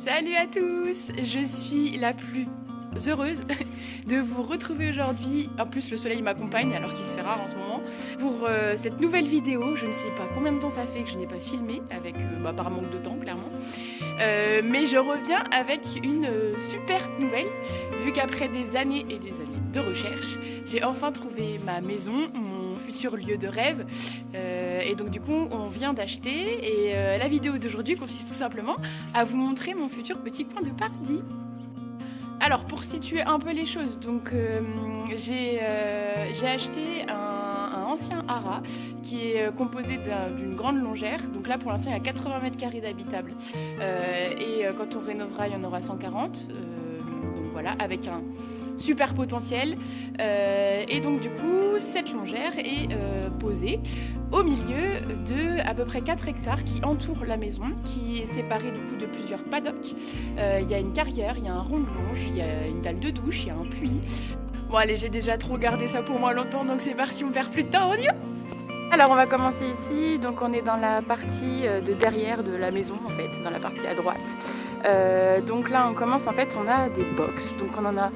Salut à tous, je suis la plus heureuse de vous retrouver aujourd'hui. En plus le soleil m'accompagne alors qu'il se fait rare en ce moment. Pour cette nouvelle vidéo, je ne sais pas combien de temps ça fait que je n'ai pas filmé, avec par manque de temps clairement. Mais je reviens avec une super nouvelle, vu qu'après des années et des années de recherche, j'ai enfin trouvé ma maison, mon futur lieu de rêve. Et donc du coup on vient d'acheter et la vidéo d'aujourd'hui consiste tout simplement à vous montrer mon futur petit coin de paradis. Alors pour situer un peu les choses, donc j'ai acheté un ancien haras qui est composé d'une grande longère. Donc là pour l'instant il y a 80 mètres carrés d'habitable et quand on rénovera il y en aura 140. Donc voilà, avec un super potentiel. Et donc du coup cette longère est posée au milieu de à peu près 4 hectares qui entourent la maison, qui est séparée du coup de plusieurs paddocks. Il y a une carrière, il y a un rond de longe, il y a une dalle de douche, il y a un puits. Bon allez, j'ai déjà trop gardé ça pour moi longtemps, donc c'est parti, on perd plus de temps, on y va. Alors on va commencer ici, donc on est dans la partie de derrière de la maison en fait, dans la partie à droite. Donc là on commence, en fait on a des box, donc on en a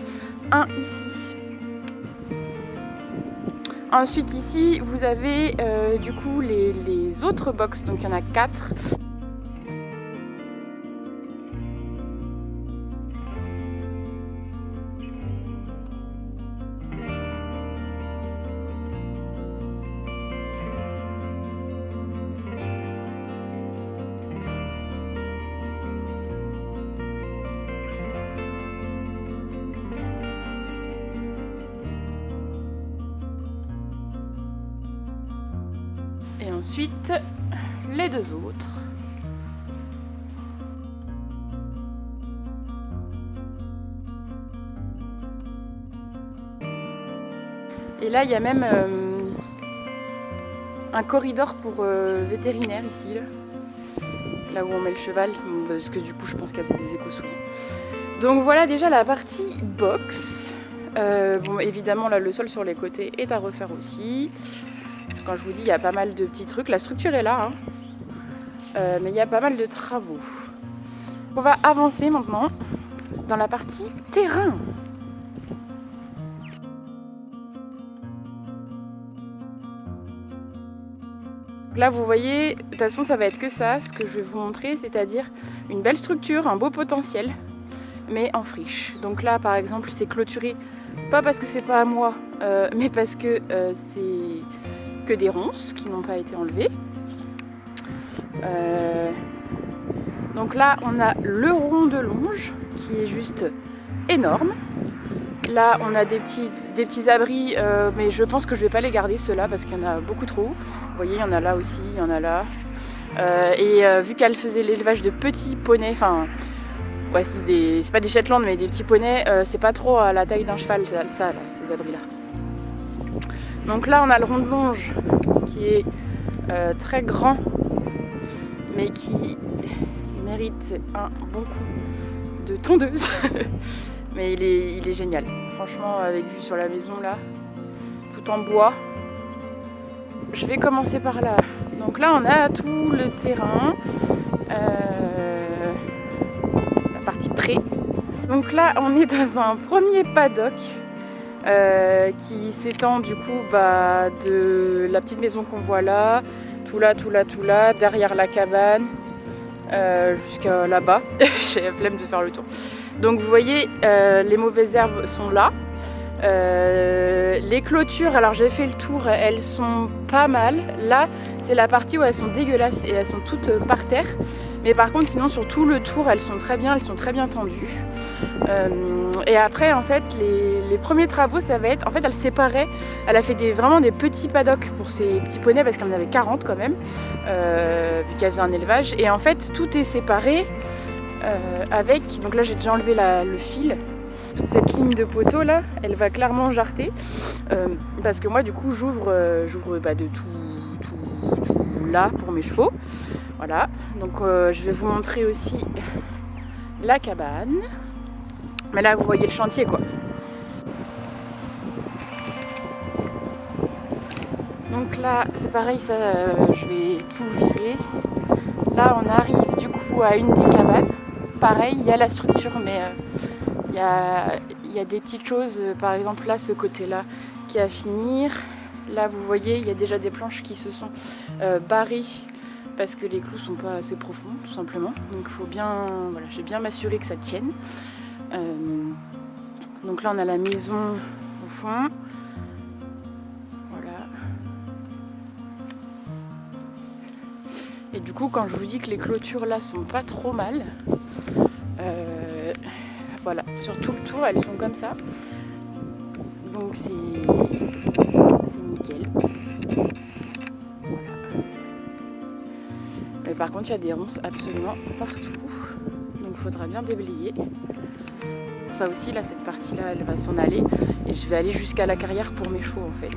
un ici. Ensuite ici vous avez du coup les autres box, donc il y en a 4. Et ensuite, les deux autres. Et là, il y a même un corridor pour vétérinaire ici, là où on met le cheval, parce que du coup, je pense qu'il y a des échos souvent. Donc voilà déjà la partie box. Bon, évidemment, là, le sol sur les côtés est à refaire aussi. Quand je vous dis, il y a pas mal de petits trucs. La structure est là, hein. Mais il y a pas mal de travaux. On va avancer maintenant dans la partie terrain. Là, vous voyez, de toute façon, ça va être que ça, ce que je vais vous montrer, c'est-à-dire une belle structure, un beau potentiel, mais en friche. Donc là, par exemple, c'est clôturé, pas parce que c'est pas à moi, mais parce que c'est que des ronces qui n'ont pas été enlevées. Donc là on a le rond de longe qui est juste énorme. Là on a des petits abris, mais je pense que je vais pas les garder ceux-là parce qu'il y en a beaucoup trop. Vous voyez, il y en a là aussi, il y en a là. Vu qu'elle faisait l'élevage de petits poneys, enfin ouais, c'est pas des Shetland mais des petits poneys, c'est pas trop à la taille d'un cheval ça là, ces abris là. Donc là on a le rond de longe qui est très grand mais qui mérite un bon coup de tondeuse. Mais il est génial, franchement, avec vue sur la maison là, tout en bois. Je vais commencer par là. Donc là on a tout le terrain, la partie pré. Donc là on est dans un premier paddock qui s'étend du coup de la petite maison qu'on voit là, tout là, derrière la cabane, jusqu'à là-bas. J'ai la flemme de faire le tour. Donc vous voyez, les mauvaises herbes sont là. Les clôtures, alors j'ai fait le tour, elles sont pas mal. Là, c'est la partie où elles sont dégueulasses et elles sont toutes par terre. Mais par contre, sinon sur tout le tour, elles sont très bien tendues. Et après, en fait, les premiers travaux, ça va être, en fait, elle séparait. Elle a fait vraiment des petits paddocks pour ses petits poneys parce qu'elle en avait 40 quand même, vu qu'elle faisait un élevage. Et en fait, tout est séparé avec. Donc là, j'ai déjà enlevé le fil. Toute cette ligne de poteau là, elle va clairement jarter parce que moi du coup j'ouvre de tout là pour mes chevaux. Voilà, donc je vais vous montrer aussi la cabane. Mais là vous voyez le chantier quoi. Donc là c'est pareil, ça je vais tout virer. Là on arrive du coup à une des cabanes. pareil, il y a la structure, mais il y a des petites choses, par exemple là, ce côté-là, qui est à finir. Là, vous voyez, il y a déjà des planches qui se sont barrées parce que les clous sont pas assez profonds, tout simplement. Donc, il faut bien, voilà, j'ai bien m'assurer que ça tienne. Donc là, on a la maison au fond. Voilà. Et du coup, quand je vous dis que les clôtures là sont pas trop mal, voilà, sur tout le tour, elles sont comme ça. Donc c'est nickel. Voilà. Mais par contre, il y a des ronces absolument partout. Donc il faudra bien déblayer. Ça aussi, là, cette partie-là, elle va s'en aller. Et je vais aller jusqu'à la carrière pour mes chevaux, en fait.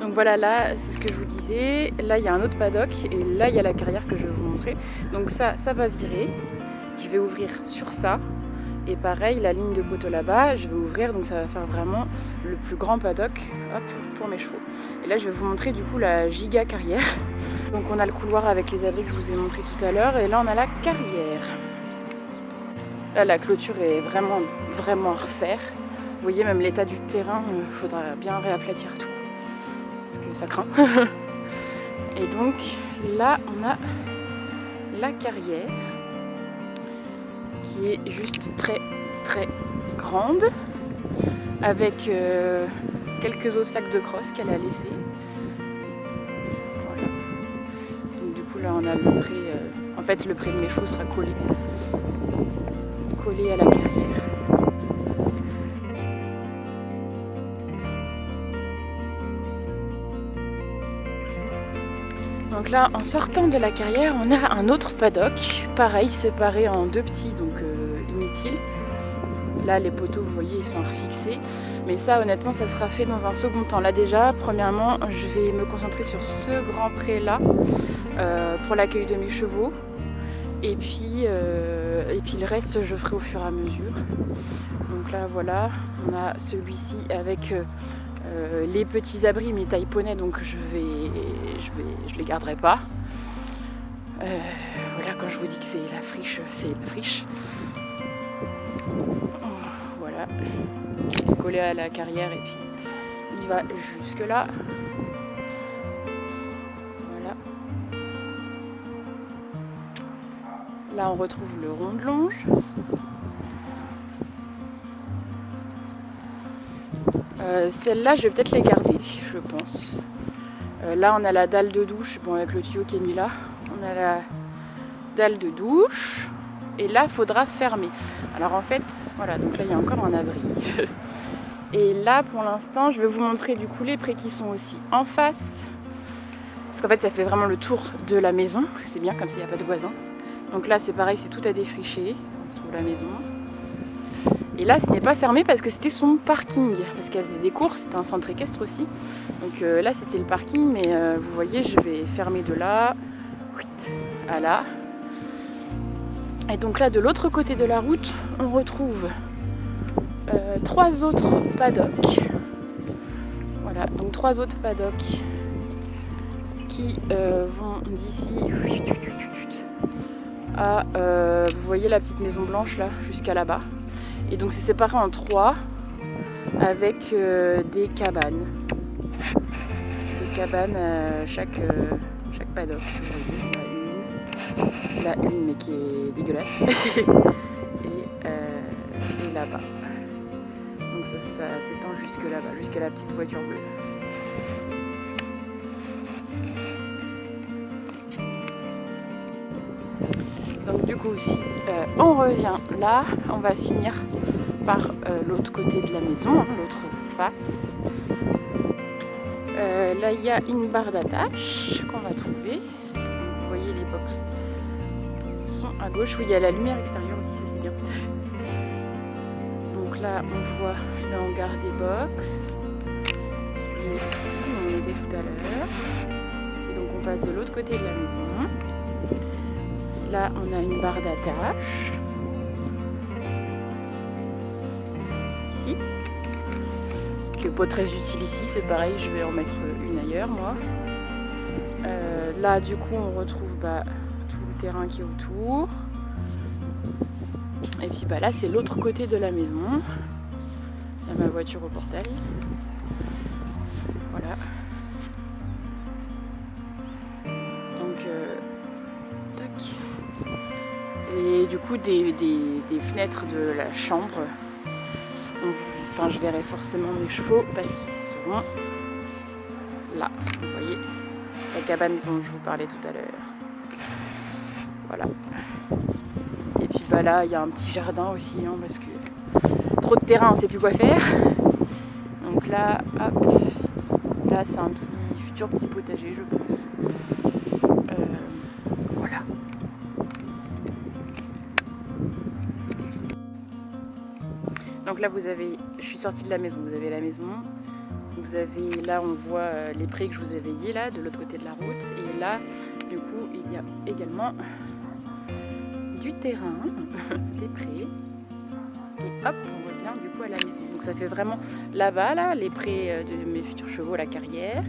Donc voilà, là, c'est ce que je vous disais. Là, il y a un autre paddock. Et là, il y a la carrière que je vais vous montrer. Donc ça va virer. Je vais ouvrir sur ça. Et pareil, la ligne de poteau là-bas, je vais ouvrir. Donc ça va faire vraiment le plus grand paddock, hop, pour mes chevaux. Et là, je vais vous montrer du coup la giga carrière. Donc on a le couloir avec les abris que je vous ai montré tout à l'heure. Et là, on a la carrière. Là, la clôture est vraiment à refaire. Vous voyez, même l'état du terrain, il faudra bien réaplatir tout. Parce que ça craint. Et donc, là, on a la carrière qui est juste très grande. Avec quelques obstacles de crosse qu'elle a laissés. Voilà. Donc, du coup, là, on a le pré... en fait, le pré de mes chevaux sera collé à la carrière. Donc là, en sortant de la carrière, on a un autre paddock, pareil, séparé en deux petits, donc inutiles. Là, les poteaux, vous voyez, ils sont refixés. Mais ça, honnêtement, ça sera fait dans un second temps. Là, déjà, premièrement, je vais me concentrer sur ce grand pré-là pour l'accueil de mes chevaux. Et puis le reste, je ferai au fur et à mesure. Donc là, voilà, on a celui-ci avec les petits abris, mais taille poney, donc je les garderai pas. Voilà, quand je vous dis que c'est la friche, c'est la friche. Voilà, il est collé à la carrière et puis il va jusque là. Voilà. Là, on retrouve le rond de longe. Celle-là, je vais peut-être les garder, je pense. Là, on a la dalle de douche, bon, avec le tuyau qui est mis là. On a la dalle de douche. Et là, il faudra fermer. Alors en fait, voilà, donc là, il y a encore un abri. Et là, pour l'instant, je vais vous montrer du coup les prés qui sont aussi en face. Parce qu'en fait, ça fait vraiment le tour de la maison. C'est bien, comme ça, il n'y a pas de voisins. Donc là, c'est pareil, c'est tout à défricher. On retrouve la maison. Et là, ce n'est pas fermé parce que c'était son parking. Parce qu'elle faisait des courses, c'était un centre équestre aussi. Donc là, c'était le parking. Mais vous voyez, je vais fermer de là à là. Et donc là, de l'autre côté de la route, on retrouve 3 autres paddocks. Voilà, donc 3 autres paddocks qui vont d'ici à, vous voyez la petite maison blanche là, jusqu'à là-bas. Et donc c'est séparé en 3 avec des cabanes. Des cabanes à chaque paddock. Là, une mais qui est dégueulasse. et là-bas. Donc ça s'étend jusque là-bas, jusqu'à la petite voiture bleue. Donc du coup, si on revient là, on va finir par l'autre côté de la maison, hein, l'autre face. Là, il y a une barre d'attache qu'on va trouver. Vous voyez, les box sont à gauche. Oui, il y a la lumière extérieure aussi, ça c'est bien. Donc là, on voit le hangar des box qui est ici, où on était tout à l'heure. Et donc on passe de l'autre côté de la maison. Là, on a une barre d'attache. Ici. Qui n'est pas très utile ici, c'est pareil, je vais en mettre une ailleurs, moi. Là, du coup, on retrouve tout le terrain qui est autour. Et puis bah là c'est l'autre côté de la maison. Il y a ma voiture au portail. Voilà. Donc tac. Et du coup des fenêtres de la chambre. Enfin je verrai forcément mes chevaux parce qu'ils seront là. Vous voyez la cabane dont je vous parlais tout à l'heure. Voilà. Et puis bah là il y a un petit jardin aussi hein, parce que trop de terrain on sait plus quoi faire. Donc là hop, là c'est un futur petit potager je pense. Voilà. Donc là je suis sortie de la maison, vous avez la maison. Vous avez, là on voit les prés que je vous avais dit là, de l'autre côté de la route. Et là, du coup, il y a également du terrain, des prés. Et hop, on revient du coup à la maison. Donc ça fait vraiment là-bas, là, les prés de mes futurs chevaux, la carrière.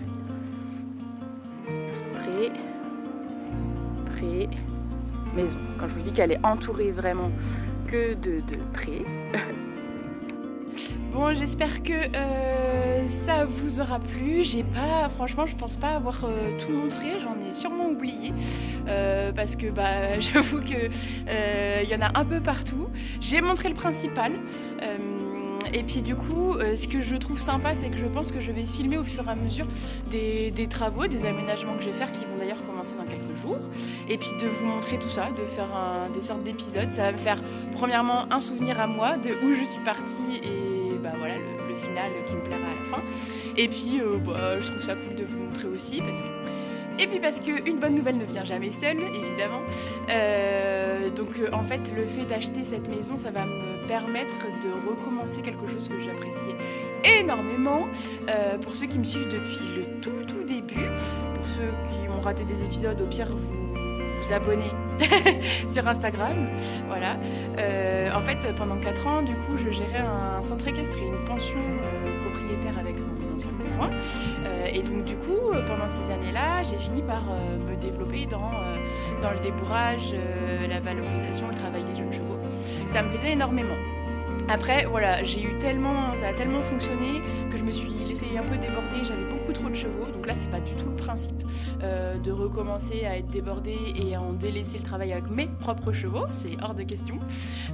Prés, maison. Quand je vous dis qu'elle est entourée vraiment que de prés. Bon, j'espère que ça vous aura plu. Franchement, je pense pas avoir tout montré. J'en ai sûrement oublié parce que bah, j'avoue que y en a un peu partout. J'ai montré le principal. Et puis du coup, ce que je trouve sympa, c'est que je pense que je vais filmer au fur et à mesure des travaux, des aménagements que je vais faire, qui vont d'ailleurs commencer dans quelques jours. Et puis de vous montrer tout ça, de faire des sortes d'épisodes. Ça va me faire premièrement un souvenir à moi de où je suis partie et bah voilà le final qui me plaira à la fin. Et puis je trouve ça cool de vous montrer aussi parce qu'une bonne nouvelle ne vient jamais seule, évidemment. Donc en fait, le fait d'acheter cette maison, ça va me permettre de recommencer quelque chose que j'appréciais énormément. Pour ceux qui me suivent depuis le tout début, pour ceux qui ont raté des épisodes, au pire, vous abonnez sur Instagram. Voilà. En fait, pendant 4 ans, du coup, je gérais un centre équestre et une pension propriétaire avec mon ancien conjoint. Et donc, du coup, pendant ces années-là, j'ai fini par me développer dans le débourrage, la valorisation, le travail des jeunes chevaux. Ça me plaisait énormément. Après, voilà, ça a tellement fonctionné que je me suis laissée un peu déborder, j'avais beaucoup trop de chevaux, donc là c'est pas du tout le principe de recommencer à être débordée et à en délaisser le travail avec mes propres chevaux, c'est hors de question.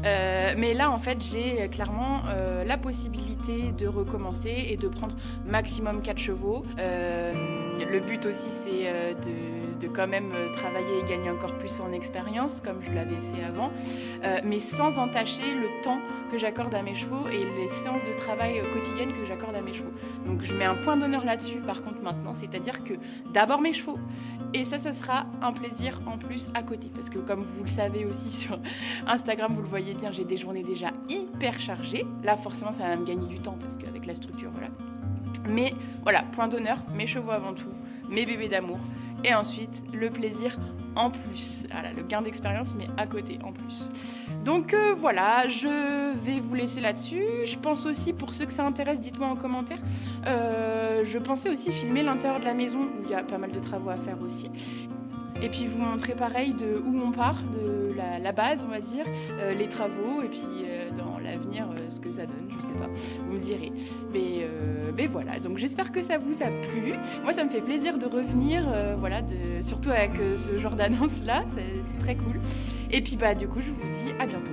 Mais là en fait j'ai clairement la possibilité de recommencer et de prendre maximum 4 chevaux. Le but aussi c'est de quand même travailler et gagner encore plus en expérience comme je l'avais fait avant, mais sans entacher le temps que j'accorde à mes chevaux et les séances de travail quotidiennes que j'accorde à mes chevaux. Donc je mets un point d'honneur là-dessus par contre maintenant, c'est-à-dire que d'abord mes chevaux et ça sera un plaisir en plus à côté parce que comme vous le savez aussi sur Instagram, vous le voyez bien, j'ai des journées déjà hyper chargées. Là forcément ça va me gagner du temps parce qu'avec la structure voilà. Mais voilà, point d'honneur, mes chevaux avant tout, mes bébés d'amour et ensuite le plaisir en plus. Voilà, le gain d'expérience mais à côté en plus. Donc voilà, je vais vous laisser là-dessus. Je pense aussi, pour ceux que ça intéresse, dites-moi en commentaire. Je pensais aussi filmer l'intérieur de la maison où il y a pas mal de travaux à faire aussi. Et puis vous montrer pareil de où on part, de la base on va dire, les travaux et puis dans l'avenir ce que ça donne, je sais pas, vous me direz. Mais voilà, donc j'espère que ça vous a plu. Moi ça me fait plaisir de revenir, voilà, surtout avec ce genre d'annonce là, c'est très cool. Et puis bah du coup je vous dis à bientôt.